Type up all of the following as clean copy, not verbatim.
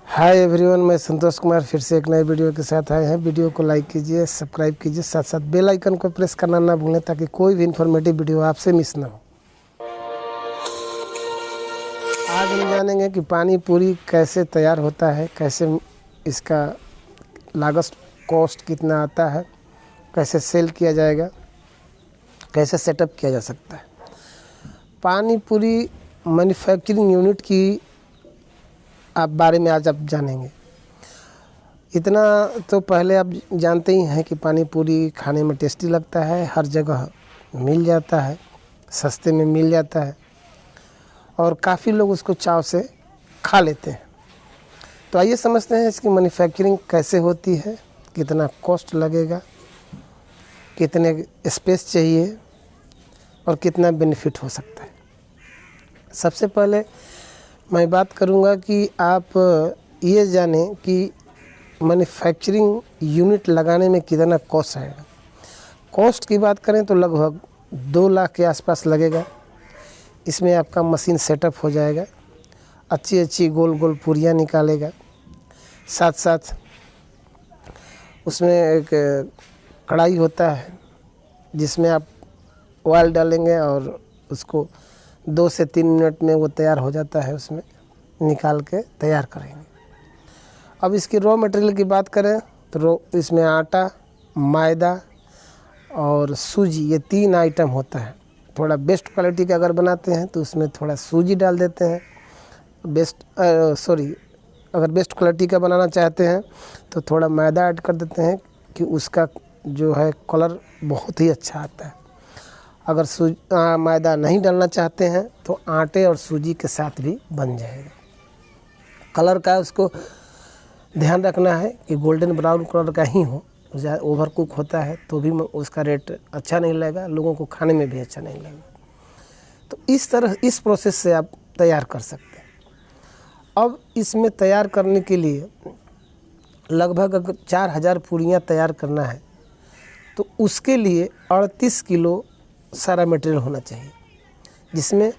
Hi everyone, मैं संतोष कुमार फिर से एक नए वीडियो के साथ आए हैं। वीडियो को लाइक कीजिए, सब्सक्राइब कीजिए, साथ साथ बेल आइकन को प्रेस करना ना भूलें ताकि कोई भी इन्फॉर्मेटिव वीडियो आपसे मिस ना हो। आज हम जानेंगे कि पानी पूरी कैसे तैयार होता है, कैसे इसका लागत कॉस्ट कितना आता है, कैसे सेल किया जाएगा, कैसे सेटअप किया जा सकता है। पानी पूरी मैन्युफैक्चरिंग यूनिट की आप बारे में आज आप जानेंगे। इतना तो पहले आप जानते ही हैं कि पानी पूरी खाने में टेस्टी लगता है, हर जगह मिल जाता है, सस्ते में मिल जाता है और काफ़ी लोग उसको चाव से खा लेते हैं। तो आइए समझते हैं इसकी मैन्युफैक्चरिंग कैसे होती है, कितना कॉस्ट लगेगा, कितने स्पेस चाहिए और कितना बेनिफिट हो सकता है। सबसे पहले मैं बात करूंगा कि आप ये जानें कि मैन्युफैक्चरिंग यूनिट लगाने में कितना कॉस्ट आएगा। कॉस्ट की बात करें तो लगभग 2 लाख के आसपास लगेगा। इसमें आपका मशीन सेटअप हो जाएगा, अच्छी अच्छी गोल गोल पूरियाँ निकालेगा, साथ साथ उसमें एक कढ़ाई होता है जिसमें आप ऑयल डालेंगे और उसको 2 से 3 मिनट में वो तैयार हो जाता है। उसमें निकाल के तैयार करेंगे। अब इसकी रॉ मटेरियल की बात करें तो इसमें आटा, मैदा और सूजी, ये 3 आइटम होता है। थोड़ा बेस्ट क्वालिटी का अगर बनाते हैं तो उसमें थोड़ा सूजी डाल देते हैं। अगर बेस्ट क्वालिटी का बनाना चाहते हैं तो थोड़ा मैदा ऐड कर देते हैं कि उसका जो है कलर बहुत ही अच्छा आता है। अगर मैदा नहीं डालना चाहते हैं तो आटे और सूजी के साथ भी बन जाएगा। कलर का उसको ध्यान रखना है कि गोल्डन ब्राउन कलर का ही हो। ज़्यादा ओवर कुक होता है तो भी उसका रेट अच्छा नहीं लगेगा, लोगों को खाने में भी अच्छा नहीं लगेगा। तो इस तरह इस प्रोसेस से आप तैयार कर सकते हैं। अब इसमें तैयार करने के लिए लगभग अगर 4000 पूरियाँ तैयार करना है तो उसके लिए 38 किलो सारा मटेरियल होना चाहिए, जिसमें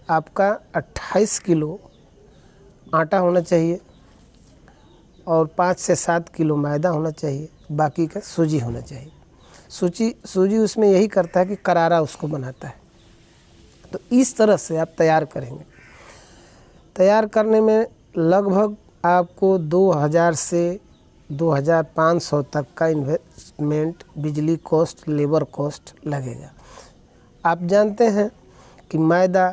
आपका 28 किलो आटा होना चाहिए और 5 से 7 किलो मैदा होना चाहिए, बाकी का सूजी होना चाहिए। सूजी उसमें यही करता है कि करारा उसको बनाता है। तो इस तरह से आप तैयार करेंगे। तैयार करने में लगभग आपको 2000 से 2500 तक का इन्वेस्टमेंट, बिजली कॉस्ट, लेबर कॉस्ट लगेगा। आप जानते हैं कि मैदा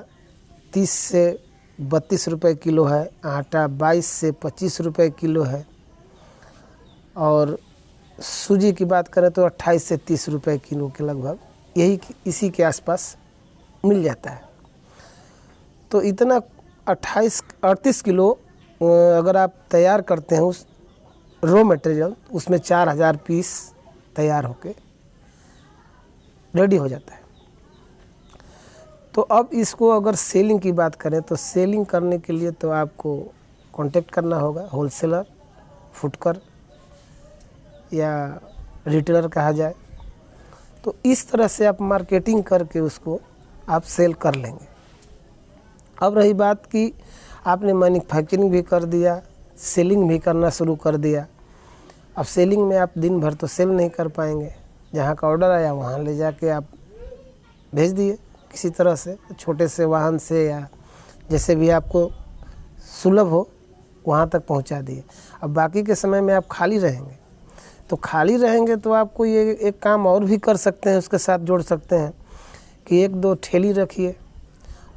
30 से 32 रुपए किलो है, आटा 22 से 25 रुपए किलो है और सूजी की बात करें तो 28 से 30 रुपए किलो के लगभग इसी के आसपास मिल जाता है। तो इतना 38 किलो अगर आप तैयार करते हैं उस रॉ मटेरियल, उसमें 4000 पीस तैयार होके रेडी हो जाता है। तो अब इसको अगर सेलिंग की बात करें तो सेलिंग करने के लिए तो आपको कांटेक्ट करना होगा, होलसेलर, फुटकर या रिटेलर कहा जाए। तो इस तरह से आप मार्केटिंग करके उसको आप सेल कर लेंगे। अब रही बात कि आपने मैन्युफैक्चरिंग भी कर दिया, सेलिंग भी करना शुरू कर दिया। अब सेलिंग में आप दिन भर तो सेल नहीं कर पाएंगे। जहाँ का ऑर्डर आया वहाँ ले जाके आप भेज दिए, किसी तरह से, छोटे से वाहन से या जैसे भी आपको सुलभ हो वहाँ तक पहुँचा दिए। अब बाकी के समय में आप खाली रहेंगे तो आपको ये एक काम और भी कर सकते हैं, उसके साथ जोड़ सकते हैं कि 1-2 ठेली रखिए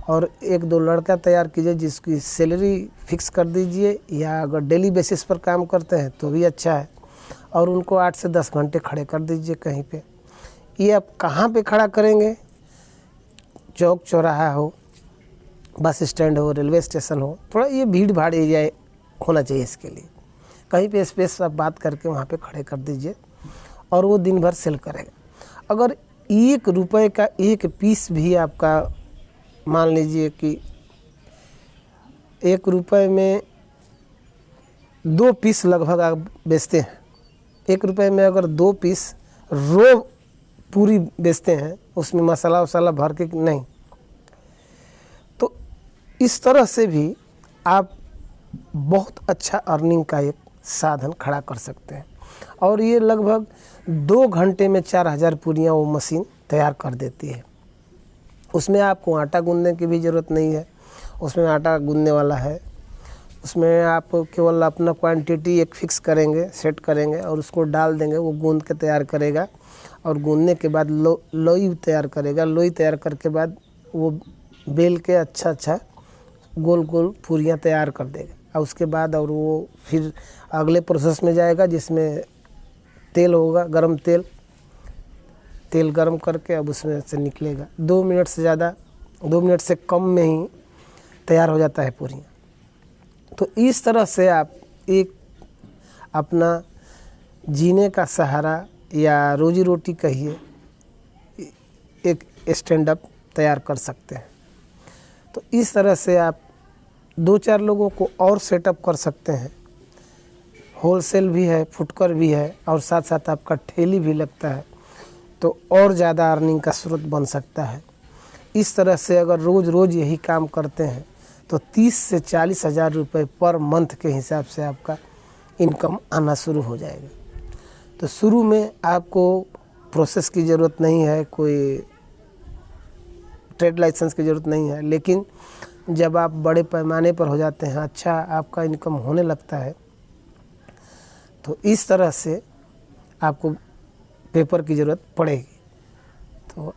और 1-2 लड़का तैयार कीजिए जिसकी सैलरी फिक्स कर दीजिए, या अगर डेली बेसिस पर काम करते हैं तो भी अच्छा है, और उनको 8 से 10 घंटे खड़े कर दीजिए कहीं पे। ये आप कहाँ पे खड़ा करेंगे? चौक चौराहा हो, बस स्टैंड हो, रेलवे स्टेशन हो, थोड़ा ये भीड़ भाड़ एरिया होना चाहिए। इसके लिए कहीं पे स्पेस आप बात करके वहाँ पे खड़े कर दीजिए और वो दिन भर सेल करेगा। अगर 1 रुपये का 1 पीस भी आपका, मान लीजिए कि 1 रुपये में 2 पीस लगभग आप बेचते हैं, 1 रुपये में अगर 2 पीस रो पूरी बेचते हैं, उसमें मसाला वसाला भर के नहीं, तो इस तरह से भी आप बहुत अच्छा अर्निंग का एक साधन खड़ा कर सकते हैं। और ये लगभग 2 घंटे में 4000 पूरियाँ वो मशीन तैयार कर देती है। उसमें आपको आटा गूंदने की भी ज़रूरत नहीं है, उसमें आटा गूंदने वाला है। उसमें आप केवल अपना क्वांटिटी एक फिक्स करेंगे, सेट करेंगे और उसको डाल देंगे, वो गूंद के तैयार करेगा। और गूंदने के बाद लोई तैयार करेगा। लोई तैयार करके बाद वो बेल के अच्छा गोल गोल पूरियाँ तैयार कर देगा। और उसके बाद और वो फिर अगले प्रोसेस में जाएगा, जिसमें तेल होगा, गरम तेल गरम करके अब उसमें से निकलेगा। 2 मिनट से ज़्यादा, 2 मिनट से कम में ही तैयार हो जाता है पूरियाँ। तो इस तरह से आप एक अपना जीने का सहारा या रोजी रोटी कहिए, एक स्टैंड अप तैयार कर सकते हैं। तो इस तरह से आप 2-4 लोगों को और सेटअप कर सकते हैं। होलसेल भी है, फुटकर भी है और साथ साथ आपका ठेली भी लगता है, तो और ज़्यादा अर्निंग का स्रोत बन सकता है। इस तरह से अगर रोज़ यही काम करते हैं तो 30 से 40 हज़ार रुपये पर मंथ के हिसाब से आपका इनकम आना शुरू हो जाएगा। तो शुरू में आपको प्रोसेस की ज़रूरत नहीं है, कोई ट्रेड लाइसेंस की ज़रूरत नहीं है, लेकिन जब आप बड़े पैमाने पर हो जाते हैं, अच्छा आपका इनकम होने लगता है, तो इस तरह से आपको पेपर की ज़रूरत पड़ेगी। तो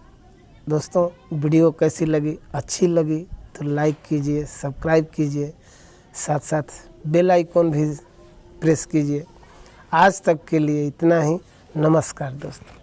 दोस्तों, वीडियो कैसी लगी? अच्छी लगी तो लाइक कीजिए, सब्सक्राइब कीजिए, साथ साथ बेल आइकॉन भी प्रेस कीजिए। आज तक के लिए इतना ही। नमस्कार दोस्तों।